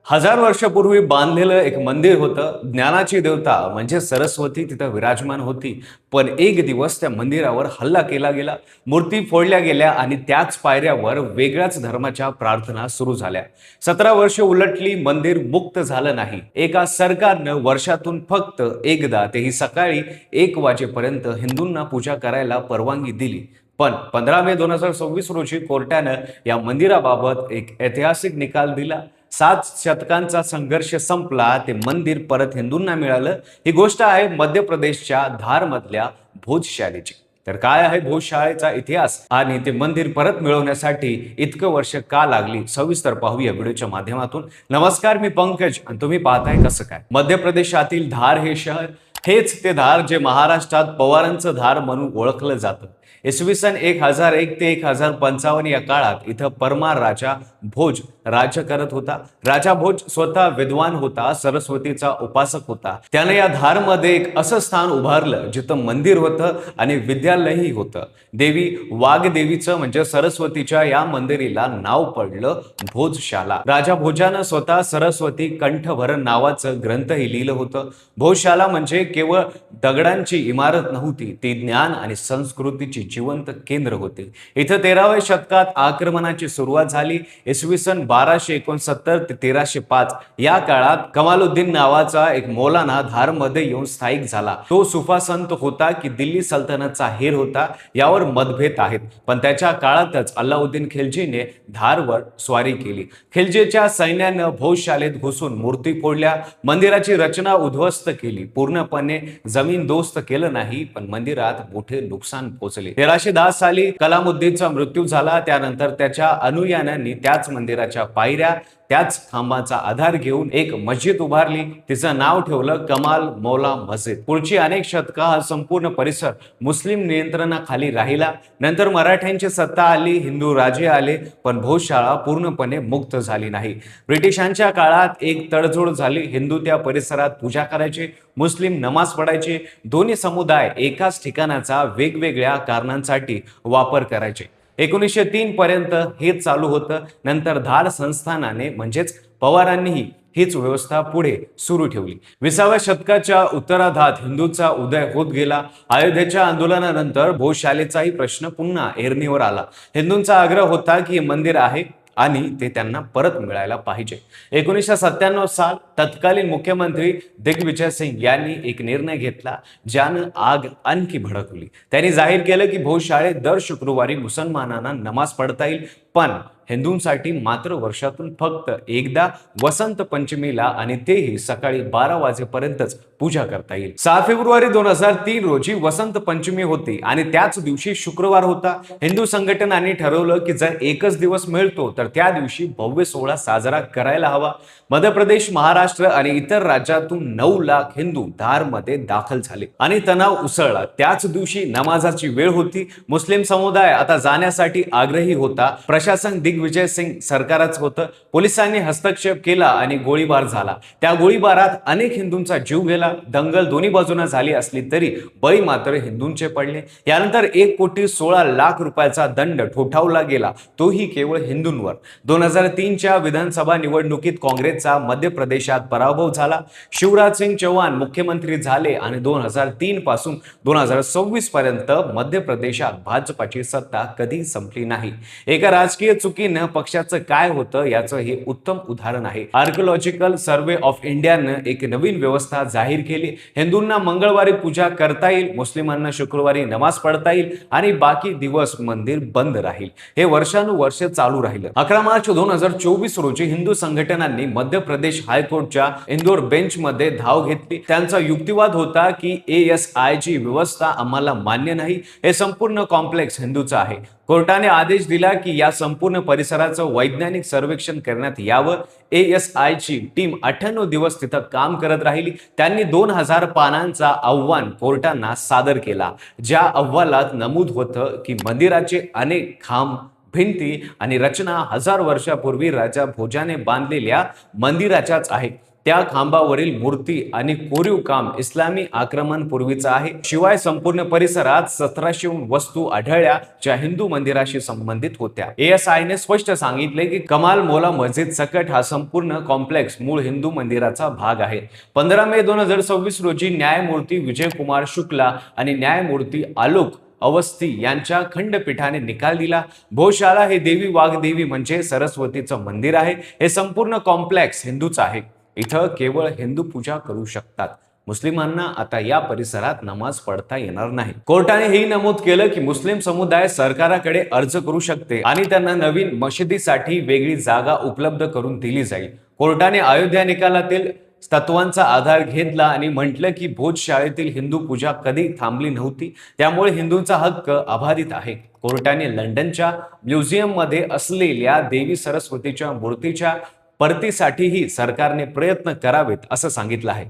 हजार वर्षापूर्वी बांधलेलं एक मंदिर होतं. ज्ञानाची देवता म्हणजे सरस्वती तिथं विराजमान होती. पण एक दिवस त्या मंदिरावर हल्ला केला गेला, मूर्ती फोडल्या गेल्या आणि त्याच पायऱ्यावर वेगळ्याच धर्माच्या प्रार्थना सुरू झाल्या. 17 वर्ष उलटली, मंदिर मुक्त झालं नाही. एका सरकारनं वर्षातून फक्त एकदा, तेही सकाळी 1 वाजेपर्यंत हिंदूंना पूजा करायला परवानगी दिली. पण 15 मे 2026 रोजी कोर्टानं या मंदिराबाबत एक ऐतिहासिक निकाल दिला. 7 शतकांचा संघर्ष संपला, ते मंदिर परत हिंदूंना मिळालं. ही गोष्ट आहे मध्य प्रदेशच्या धारमधल्या भोजशाळेची. तर काय आहे भोजशाळेचा इतिहास आणि ते मंदिर परत मिळवण्यासाठी इतकं वर्ष का लागली, सविस्तर पाहूया व्हिडिओच्या माध्यमातून. नमस्कार, मी पंकज आणि तुम्ही पाहताय कसं काय. मध्य प्रदेशातील धार हे शहर, हेच ते धार जे महाराष्ट्रात पवारांचं धार म्हणून ओळखलं जातं. इसवी सन 1001 ते 1055 या काळात इथं परमार राजा भोज राज्य करत होता. राजा भोज स्वतः विद्वान होता, सरस्वतीचा उपासक होता. त्याने या धारमध्ये एक असं स्थान उभारलं जिथं मंदिर होतं आणि विद्यालयही होतं. देवी वाघदेवीचं म्हणजे सरस्वतीच्या या मंदिरीला नाव पडलं भोजशाला. राजा भोजानं स्वतः सरस्वती कंठभरण नावाचं ग्रंथही लिहिलं होतं. भोजशाला म्हणजे केवळ दगडांची इमारत नव्हती, ती ज्ञान आणि संस्कृतीची जिवंत केंद्र होते. इथं 13व्या शतकात आक्रमणाची सुरुवात झाली. इसवी सन 1269 ते 1305 या काळात कमालुद्दीन नावाचा एक मौलाना धारमध्ये येऊन स्थायिक झाला. तो सुफा संत होता की दिल्ली सल्तनतचा हेर होता, यावर मतभेद आहेत. पण त्याच्या काळातच अल्लाउद्दीन खिलजीने धारवर स्वारी केली. खिलजीच्या सैन्यानं भोजशालेत घुसून मूर्ती फोडल्या, मंदिराची रचना उद्ध्वस्त केली. पूर्णपणे जमीनदोस्त केलं नाही, पण मंदिरात मोठे नुकसान पोहोचले. 1310 साली कलामुद्दीनचा मृत्यू झाला. त्यानंतर त्याच्या अनुयायांनी त्याच मंदिराच्या पायऱ्या, त्याच खांबाचा आधार घेऊन एक मस्जिद उभारली. तिचं नाव ठेवलं कमाल मौला मस्जिद. पुढची अनेक शतकं हा संपूर्ण परिसर मुस्लिम नियंत्रणाखाली राहिला. नंतर मराठ्यांची सत्ता आली, हिंदू राजे आले, पण भोजशाळा पूर्णपणे मुक्त झाली नाही. ब्रिटिशांच्या काळात एक तडजोड झाली. हिंदू त्या परिसरात पूजा करायचे, मुस्लिम नमाज पढायचे. दोन्ही समुदाय एकाच ठिकाणाचा वेगवेगळ्या कारणांसाठी वापर करायचे. 1903 पर्यंत हेच चालू होतं. नंतर धार संस्थानाने म्हणजेच पवारांनीही हीच व्यवस्था पुढे सुरू ठेवली. 20व्या शतकाच्या उत्तरार्धात हिंदूंचा उदय होत गेला. अयोध्येच्या आंदोलनानंतर भोजशालेचाही प्रश्न पुन्हा ऐरणीवर आला. हिंदूंचा आग्रह होता की हे मंदिर आहे आणि ते त्यांना परत मिळायला पाहिजे. 1997 साल तत्कालीन मुख्यमंत्री दिग्विजय सिंग यांनी एक निर्णय घेतला, ज्यानं आग आणखी भडकली. त्यांनी जाहीर केलं की भोजशाळेत दर शुक्रवारी मुसलमानांना नमाज पढता येईल, पण हिंदूंसाठी मात्र वर्षातून फक्त एकदा वसंत पंचमीला, आणि तेही सकाळी 12 वाजेपर्यंतच पूजा करता येईल. 6 फेब्रुवारी 2003 रोजी वसंत पंचमी होती आणि त्याच दिवशी शुक्रवार होता. हिंदू संघटनांनी ठरवलं की जर एकच दिवस मिळतो तर त्या दिवशी भव्य सोहळा साजरा करायला हवा. मध्य प्रदेश, महाराष्ट्र आणि इतर राज्यातून 9 लाख हिंदू धारमध्ये दाखल झाले आणि तणाव उसळला. त्याच दिवशी नमाजाची वेळ होती. मुस्लिम समुदाय आता जाण्यासाठी आग्रही होता. प्रशासन दिग्विजय सिंग सरकारच होतं. पोलिसांनी हस्तक्षेप केला आणि गोळीबार झाला. त्या गोळीबारात अनेक हिंदूंचा जीव गेला. दंगल दोन्ही बाजूंना झाली असली तरी बळी मात्र हिंदूंचे पडले. यानंतर 1,16,00,000 रुपयाचा दंड ठोठावला गेला, तोही केवळ हिंदूंवर. 2003च्या विधानसभा निवडणुकीत काँग्रेसचा मध्य प्रदेशात पराभव झाला. शिवराज सिंग चौहान मुख्यमंत्री झाले आणि 2003 पासून 2026 पर्यंत मध्य प्रदेशात भाजपाची सत्ता कधी संपली नाही. एका राजकीय चुकीनं पक्षाचं काय होतं याचं हे उत्तम उदाहरण आहे. आर्किओलॉजिकल सर्व्हे ऑफ इंडियानं एक नवीन व्यवस्था जाहीर केली. हिंदूंना मंगळवारी पूजा करता येईल, मुस्लिमांना शुक्रवारी नमाज पढता येईल आणि बाकी दिवस मंदिर बंद राहील. हे वर्षानुवर्ष चालू राहिलं. 11 मार्च 2024 रोजी हिंदू संघटनांनी मध्य प्रदेश हायकोर्टच्या इंदोर बेंचमध्ये धाव घेतली. त्यांचा युक्तिवाद होता की ASI ची व्यवस्था आम्हाला मान्य नाही, हे संपूर्ण कॉम्प्लेक्स हिंदूचं आहे. कोर्टाने आदेश दिला की या संपूर्ण परिसराचं वैज्ञानिक सर्वेक्षण करण्यात यावं. ASI ची टीम 98 दिवस तिथं काम करत राहिली. त्यांनी 2000 पानांचा अहवाल कोर्टांना सादर केला. ज्या अहवालात नमूद होतं की मंदिराचे अनेक खांब, भिंती आणि रचना 1000 वर्षापूर्वी राजा भोजाने बांधलेल्या मंदिराच्याच आहे. त्या खांबावरील मूर्ती आणि कोरीव काम इस्लामी आक्रमण पूर्वीचं आहे. शिवाय संपूर्ण परिसरात 1700 वस्तू आढळल्या ज्या हिंदू मंदिराशी संबंधित होत्या. ASI ने स्पष्ट सांगितले की कमाल मौला मस्जिद सकट हा संपूर्ण कॉम्प्लेक्स मूळ हिंदू मंदिराचा भाग आहे. 15 मे 2026 रोजी न्यायमूर्ती विजय कुमार शुक्ला आणि न्यायमूर्ती आलोक अवस्थी यांच्या खंडपीठाने निकाल दिला. भोजशाळा हे देवी वाघदेवी म्हणजे सरस्वतीचं मंदिर आहे. हे संपूर्ण कॉम्प्लेक्स हिंदूचं आहे. इथं केवळ हिंदू पूजा करू शकतात. मुस्लिमांना आता या परिसरात नमाज पढता येणार नाही. कोर्टाने हेही नमूद केलं की मुस्लिम समुदाय सरकाराकडे अर्ज करू शकते आणि त्यांना नवीन मशिदीसाठी वेगळी जागा उपलब्ध करून दिली जाईल. कोर्टाने अयोध्या निकालातील तत्वांचा आधार घेतला आणि म्हटलं की भोजशाळेतील हिंदू पूजा कधी थांबली नव्हती, त्यामुळे हिंदूंचा हक्क अबाधित आहे. कोर्टाने लंडनच्या म्युझियममध्ये असलेल्या देवी सरस्वतीच्या मूर्तीच्या परतीसाठीही सरकारने प्रयत्न करावेत असं सांगितलं आहे.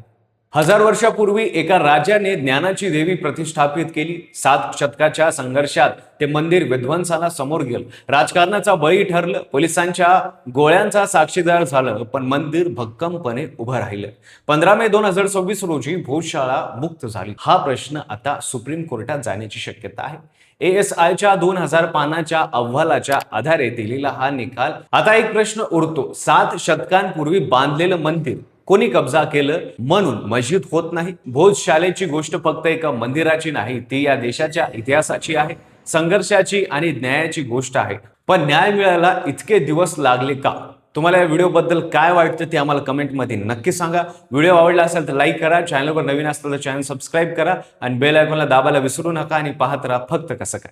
1000 वर्षापूर्वी एका राजाने ज्ञानाची देवी प्रतिष्ठापित केली. 7 शतकाच्या संघर्षात ते मंदिर विध्वंसाला समोर गेलं, राजकारणाचा बळी ठरलं, पोलिसांच्या गोळ्यांचा साक्षीदार झालं, पण मंदिर भक्कमपणे उभं राहिलं. 15 मे 2026 रोजी भोजशाळा मुक्त झाली. हा प्रश्न आता सुप्रीम कोर्टात जाण्याची शक्यता आहे. ASIच्या 2000 पानाच्या अहवालाच्या आधारे दिलेला हा निकाल. आता एक प्रश्न उरतो, 7 शतकांपूर्वी बांधलेलं मंदिर कोणी कब्जा केलं म्हणून मस्जिद होत नाही? भोजशाळेची गोष्ट फक्त एका मंदिराची नाही, ती या देशाच्या इतिहासाची आहे, संघर्षाची आणि न्यायाची गोष्ट आहे. पण न्याय मिळायला इतके दिवस लागले का? तुम्हाला या व्हिडिओबद्दल काय वाटतं ते आम्हाला कमेंटमध्ये नक्की सांगा. व्हिडिओ आवडला असेल तर लाईक करा, चॅनलवर नवीन असलं तर चॅनल सबस्क्राईब करा आणि बेल आयकॉनला दाबायला विसरू नका आणि पाहत राहा फक्त कसं काय.